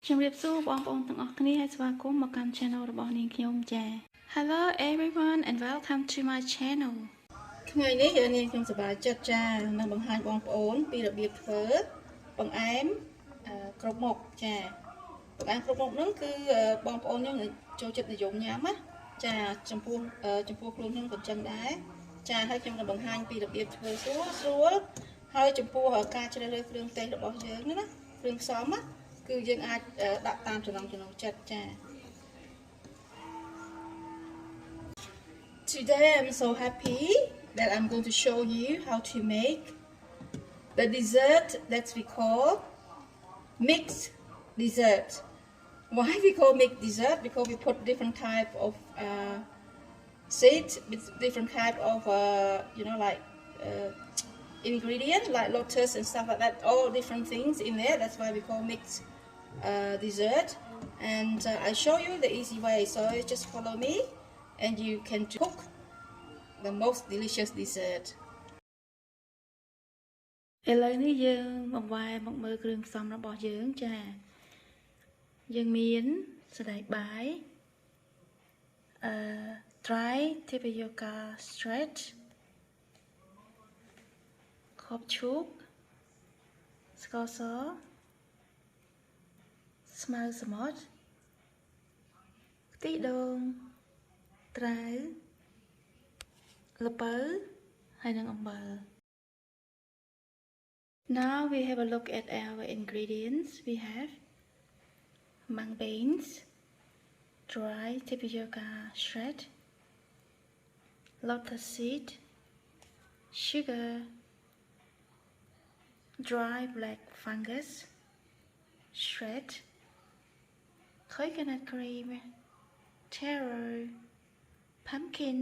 ជំរាបសួរបងប្អូនទាំងអស់គ្នាហើយស្វាគមន៍មកកាន់ channel របស់នាងខ្ញុំចា៎ Hello everyone and welcome to my channel ថ្ងៃនេះនាងខ្ញុំសប្បាយចិត្តចានឹងបង្ហាញបងប្អូនពីរបៀបធ្វើបង្អែមគ្រប់មុខចាបង្អែមគ្រប់មុខហ្នឹងគឺបងប្អូនខ្ញុំចូលចិត្តនិយមញ៉ាំណាចាចំពោះខ្លួនខ្ញុំក៏ចឹងដែរចាហើយខ្ញុំនឹងបង្ហាញពីរបៀបធ្វើស្រួលហើយចំពោះការជ្រើសរើសគ្រឿងទេសរបស់យើងណាគ្រឿងផ្សំណាគឺយើងអាចដាក់តាមចំណង់ចិត្តចា Today I'm so happy that I'm going to show you how to make the dessert that we call mixed dessert. Why we call mixed dessert? Because we put different type of seeds with different type of ingredient like lotus and stuff like that, all different things in there. That's why we call mixed dessert. And I show you the easy way, so just follow me and you can cook the most delicious dessert. ឥឡូវនេះយើងបង្វែរមកមើលគ្រឿងផ្សំរបស់យើងចាយើងមានសណ្តែកបាយ dry tapioca stretch ខបឈូកស្ករសស្មៅសមុទ្រខ្ទិះដូងត្រាវល្ពៅហើយនិងអំបិល Now we have a look at our ingredients. We have mung beans, dry tapioca shred, lotus seed, sugar, dry black fungus, shred, coconut cream, taro, pumpkin,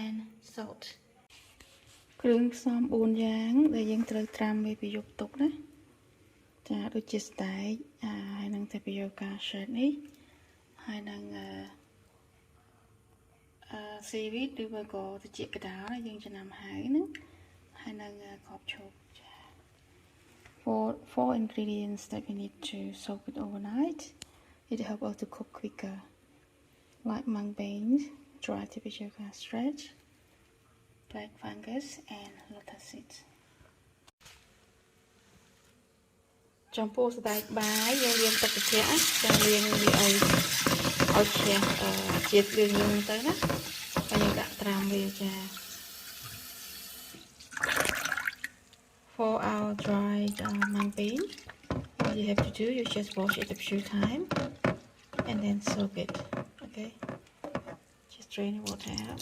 and salt. គ្រឿងផ្សំ4យ៉ាងដែលយើងត្រូវត្រាំវាពីយប់ទុកណាចាដូចជាស្តែកហើយនឹង tapioca shred នេះហើយនឹងseaweed ឬក៏ត្រចៀកក្តៅយើងចំណាំហើយហ្នឹងហើយនឹងខបឈូកចា four ingredients that we need to soak it overnight. It helps us to cook quicker, like mung beans, dry tapioca stretch, black fungus, and lotus seeds. ចំពោះសណ្តែកបាយយើងលាងទឹកត្រជាក់ចាលាងវាឲ្យឈ្នះជាតិគ្រឿងយើងទៅណាហើយយើងដាក់ត្រាំវាចា For our dried mung bean, all you have to do, you just wash it a few times and then soak it. Okay, just drain the water out.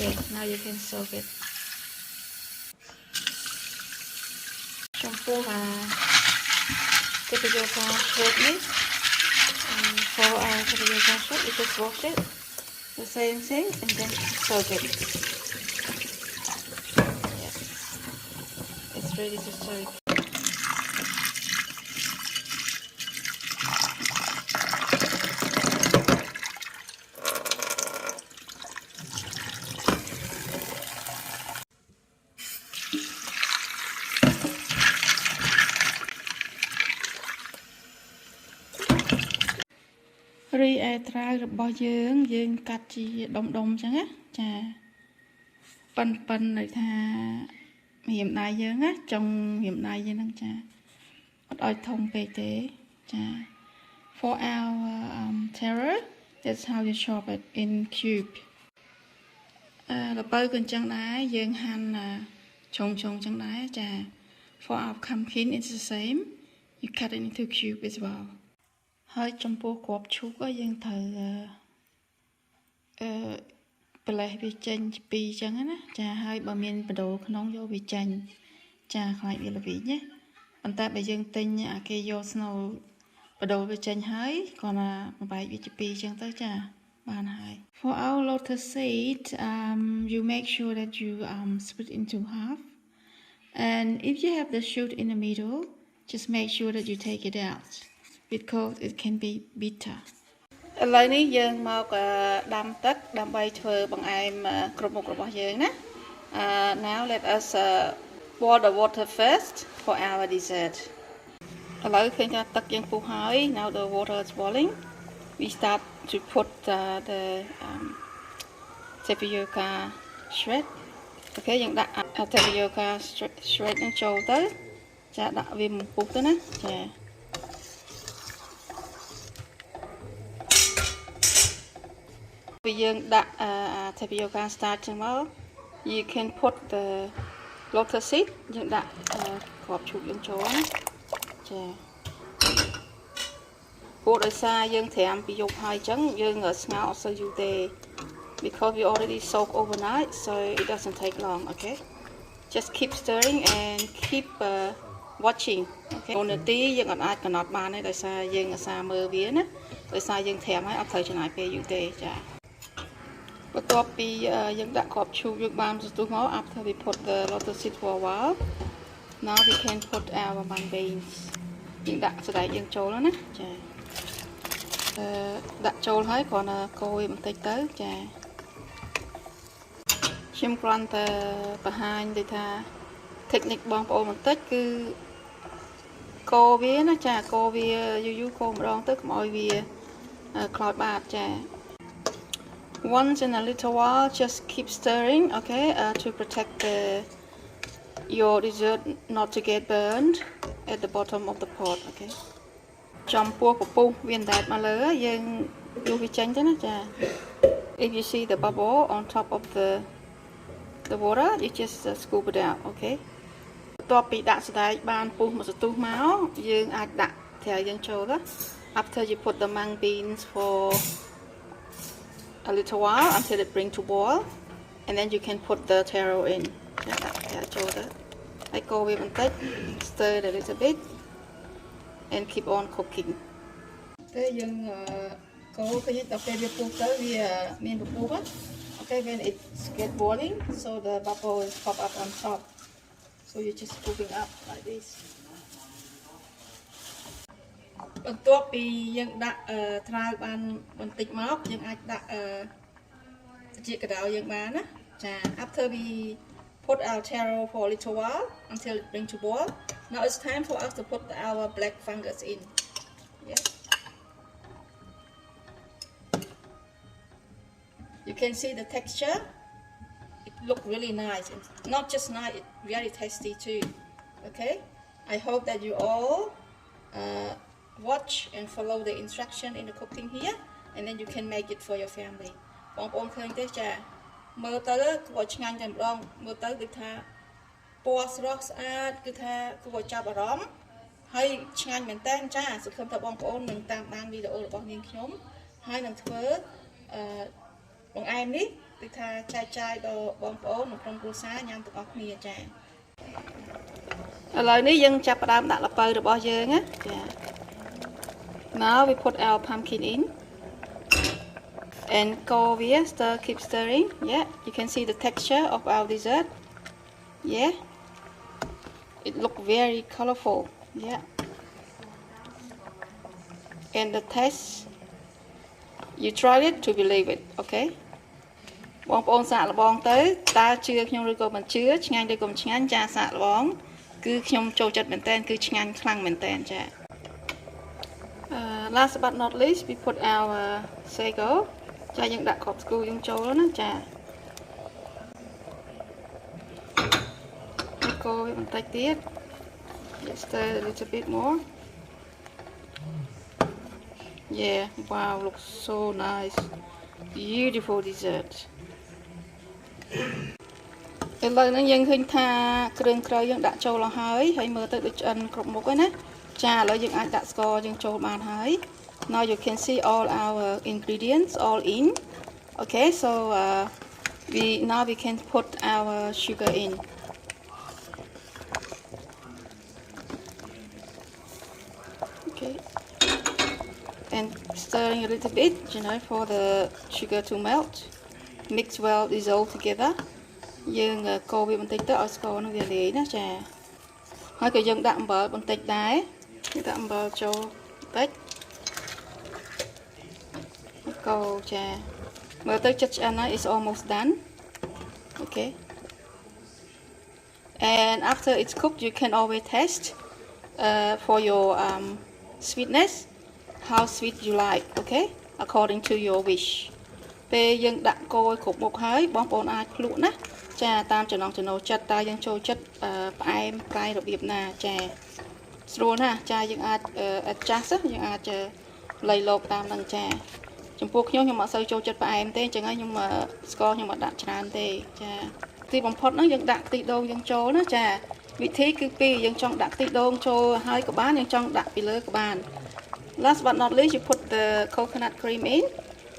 Yeah, now you can soak it. Shampoo tapioca shredនេះ for our tapioca shred, you just wash it the same thing and then soak it. Yes, it's ready to soak. រីឯត្រាវរបស់យើងកាត់ជាដុំៗអញ្ចឹងណាចាប៉ិនន័យថារាមដៃយើងណាចុងរាមដៃយើងហ្នឹងចាអត់ឲ្យធំពេកទេចា For our terror, that's how you chop it in cube. ល្ពៅក៏អញ្ចឹងដែរយើងហាន់ចុងអញ្ចឹងដែរចា For our pumpkin it's the same. You cut it into cube as well. ហើយចំពោះគ្រាប់ឈូកយើងត្រូវប្រឡេះវាចេញពីរអញ្ចឹងណាចាហើយបើមានបដូរក្នុងយកវាចេញចាខ្លាចវាល្វីងណាប៉ុន្តែបើយើងទិញអាគេយកស្នូលបដូរវាចេញហើយគ្រាន់តែបំបែកវាជាពីរអញ្ចឹងទៅចាបានហើយ For our lotus seed, you make sure that you split into half, and if you have the shoot in the middle, just make sure that you take it out because it can be bitter. ឥឡូវនេះយើងមកដាំទឹកដើម្បីធ្វើបង្អែមគ្រប់មុខរបស់យើងណា Now let us boil the water first for our dessert ឥឡូវឃើញថាទឹកយើងពុះហើយ Now the water is boiling we start to put the tapioca shred អូខេយើងដាក់ tapioca shred នឹងចូលទៅចាដាក់វាមកពុះទៅណាចាពេលយើងដាក់ tapioca starch ចឹងមក you can put the lotus seed យើងដាក់គ្រាប់ឈូកយើងចូលណាចាព្រោះដោយសារយើងត្រាំពីយប់ហើយចឹងយើងស្ងោរអត់សូវយូរទេ because we already soak overnight so it doesn't take long okay just keep stirring and keep watching okay នាទីយើងអាចកំណត់បានទេដោយសារយើងអាសាមើលវាណាដោយសារយើងត្រាំហើយអត់ត្រូវចំណាយពេលយូរទេចាបន្ទាប់ពីយើងដាក់គ្រាប់ឈូកយើងបានស្ទុះមក after we put the lotus seed for a while now we can put our mung beans យើងដាក់សណ្តែកយើងចូលណាចាដាក់ចូលហើយគ្រាន់តែកូរវាបន្តិចទៅចាខ្ញុំគ្រាន់តែបង្ហាញដូចថា technique បងប្អូនបន្តិចគឺកូរវាណាចាកូរវាយូរកូរម្ដងទៅកុំឲ្យវាខ្លោចបាតចា Once in a little while just keep stirring okay to protect your dessert not to get burned at the bottom of the pot okay ចំពោះពពុះវាអណ្ដែតមកលើយើងយកវាចេញទៅណាចា If you see the bubble on top of the water you just scoop it out okay បន្ទាប់ពីដាក់សណ្តែកបានពុះមួយសន្ទុះមកយើងអាចដាក់ត្រាវយើងចូលទៅ After you put the mung beans for a little while until it bring to boil and then you can put the taro in ដាក់ត្រាវចូលទៅហើយកូរវាបន្តិច stir it a little bit and keep on cooking តែយើងកូរឃើញដល់ពេលវាពុះទៅវាមានពពុះហ្នឹង okay when it get boiling so the bubble will pop up on top so you just scooping up like this បន្ទាប់ពីយើងដាក់ត្រាវបានបន្តិចមកយើងអាចដាក់ជាកដោយើងបានណាចា after we put our taro for a little while until it bring to boil now it's time for us to put our black fungus in yes you can see the texture it look really nice and not just nice it's very tasty too okay I hope that you all watch and follow the instruction in the cooking here and then you can make it for your family បងប្អូនឃើញទេចាមើលទៅគួរឆ្ងាញ់តែម្ដងមើលទៅដូចថាពណ៌ស្រស់ស្អាតគឺថាគួរចាប់អារម្មណ៍ហើយឆ្ងាញ់មែនតើចាសង្ឃឹមថាបងប្អូននឹងតាមដានវីដេអូរបស់នាងខ្ញុំហើយនឹងធ្វើបង្អែមនេះដូចថាចែកចាយដល់បងប្អូនក្នុងគ្រួសារញ៉ាំទាំងអស់គ្នាចាឥឡូវនេះយើងចាប់ផ្ដើមដាក់ល្ពៅរបស់យើងណាចា Now we put our pumpkin in and go here keep stirring yeah you can see the texture of our dessert yeah it look very colorful yeah and the taste you try it to believe it okay បងប្អូនសាកល្បងទៅតើជឿខ្ញុំឬក៏មិនជឿឆ្ងាញ់ឬក៏មិនឆ្ងាញ់ចាសាកល្បងគឺខ្ញុំចូលចិត្តមែនតើគឺឆ្ងាញ់ខ្លាំងមែនតើចា last but not least we put our sago ចាយើងដាក់គ្រាប់ស្គូយើងចូលណាចាកូរវាបន្តិចទៀត just stir a little bit more yeah wow looks so nice beautiful dessert ឥឡូវហ្នឹងយើងឃើញថាគ្រឿងក្រៅយើងដាក់ចូលហើយហើយមើលទៅដូចឆ្អិនគ្រប់មុខហើយណាចាឥឡូវយើងអាចដាក់ស្ករយើងចូលបានហើយ now you can see all our ingredients all in okay so now we can put our sugar in okay and stirring a little bit you know for the sugar to melt mix well dissolve together យើងកូរវាបន្តិចទៅឲ្យស្ករនោះវាលាយណាចាហើយក៏យើងដាក់អំបិលបន្តិចដែរ ដាក់អំបិលចូលបន្តិច go, cha. Mother just is almost done. Okay. And after it's cooked, you can always test for your sweetness, how sweet you like, okay, according to your wish. ពេលយើងដាក់កូរឲ្យគ្រប់មុខហើយបងប្អូនអាចភ្លក់ណាចាតាមចំណង់ចំណូលចិត្តតើយើងចូលចិត្តផ្អែមប្រៃរបៀបណាចាស្រួលណាស់ចាយើងអាច adjust យើងអាចលៃលកតាមនឹងចាចំពោះខ្ញុំអត់សូវចូលចិត្តផ្អែមទេអញ្ចឹងហើយខ្ញុំស្ករខ្ញុំអត់ដាក់ច្រើនទេចាទីបំផុតហ្នឹងយើងដាក់ខ្ទិះដូងយើងចូលណាចាវិធីគឺពីរយើងចង់ដាក់ខ្ទិះដូងចូលហើយក៏បានយើងចង់ដាក់ពីលើក៏បាន last but not least you put the coconut cream in.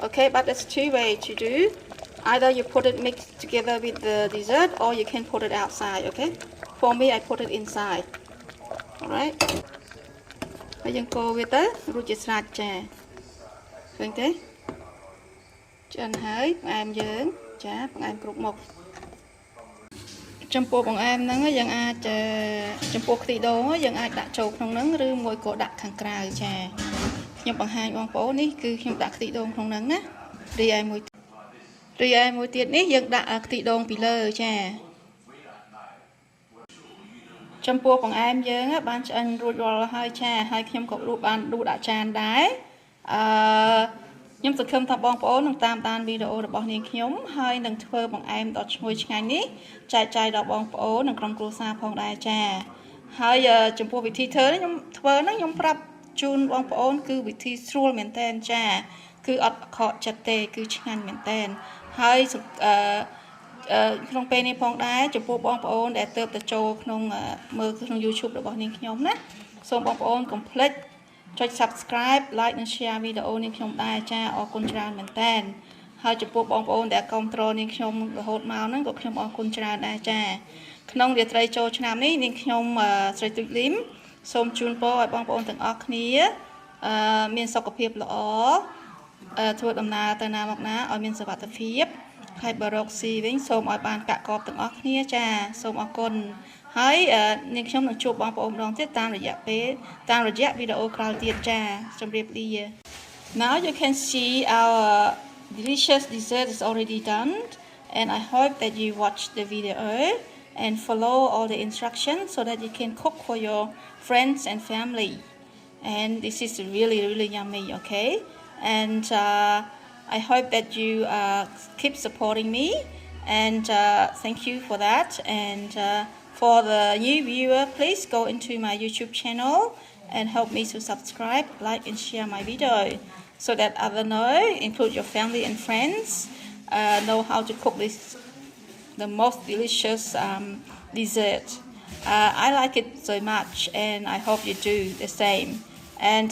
Okay, but there's two ways to do. Either you put it mixed together with the dessert, or you can put it outside. Okay, for me I put it inside. Alright. ហើយយើងកូរវាទៅរួចជាស្រេចចាឃើញទេឆ្អិនហើយបង្អែមយើងចាបង្អែមគ្រប់មុខចំពោះបង្អែមហ្នឹងយើងអាចចំពោះខ្ទិះដូងយើងអាចដាក់ចូលក្នុងហ្នឹងឬមួយក៏ដាក់ខាងក្រៅចាខ្ញុំបង្ហាញបងប្អូននេះគឺខ្ញុំដាក់ខ្ទិះដូងក្នុងហ្នឹងណារីឯមួយទៀតនេះយើងដាក់ខ្ទិះដូងពីលើចាចំពោះបង្អែមយើងបានឆ្អិនរួចរាល់ហើយចាហើយខ្ញុំក៏បានដួសដាក់ចានដែរខ្ញុំសង្ឃឹមថាបងប្អូននឹងតាមដានវីដេអូរបស់នាងខ្ញុំហើយនឹងធ្វើបង្អែមដ៏ឈ្ងុយឆ្ងាញ់នេះចែកចាយដល់បងប្អូននិងក្រុមគ្រួសារផងដែរចាហើយចំពោះវិធីធ្វើខ្ញុំធ្វើហ្នឹងខ្ញុំប្រាប់ជូនបងប្អូនគឺវិធីស្រួលមែនតើចាគឺអត់ខកចិត្តទេគឺឆ្ងាញ់មែនតើហើយក្នុងពេលនេះផងដែរចំពោះបងប្អូនដែលទើបទៅចូលក្នុងមើលក្នុង YouTube របស់នាងខ្ញុំណាសូមបងប្អូនកុំភ្លេចចុច subscribe like និង share វីដេអូនាងខ្ញុំដែរចាអរគុណច្រើនមែនតើហើយចំពោះបងប្អូនដែលគាំទ្រនាងខ្ញុំរហូតមកហ្នឹងក៏ខ្ញុំអរគុណច្រើនដែរចាក្នុងរាត្រីចូលឆ្នាំនេះនាងខ្ញុំស្រីទូចលីមសូមជូនពរឲ្យបងប្អូនទាំងអស់គ្នាមានសុខភាពល្អធ្វើដំណើរទៅណាមកណាឲ្យមានសុវត្ថិភាពហើយបើរកស៊ីវិញសូមឲ្យបានកាក់កបទាំងអស់គ្នាចាសូមអរគុណហើយនាងខ្ញុំនឹងជួបបងប្អូនម្ដងទៀតតាមរយៈវីដេអូក្រោយទៀតចាជម្រាបលា Now you can see our delicious dessert is already done and I hope that you watch the video and follow all the instructions so that you can cook for your friends and family and this is really yummy okay and I hope that you keep supporting me and thank you for that and for the new viewer please go into my YouTube channel and help me to subscribe like and share my video so that others know include your family and friends know how to cook the most delicious dessert I like it so much and I hope you do the same and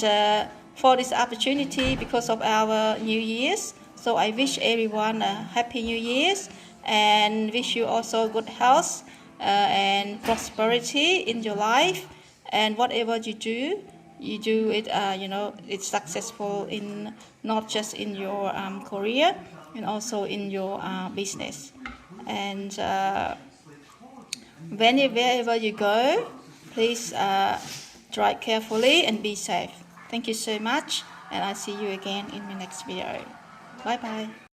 for this opportunity because of our New Year's so I wish everyone a happy New Year's and wish you also good health and prosperity in your life and whatever you do it you know it's successful in not just in your career and also in your business and wherever you go please drive carefully and be safe. Thank you so much and I'll see you again in my next video. Bye bye.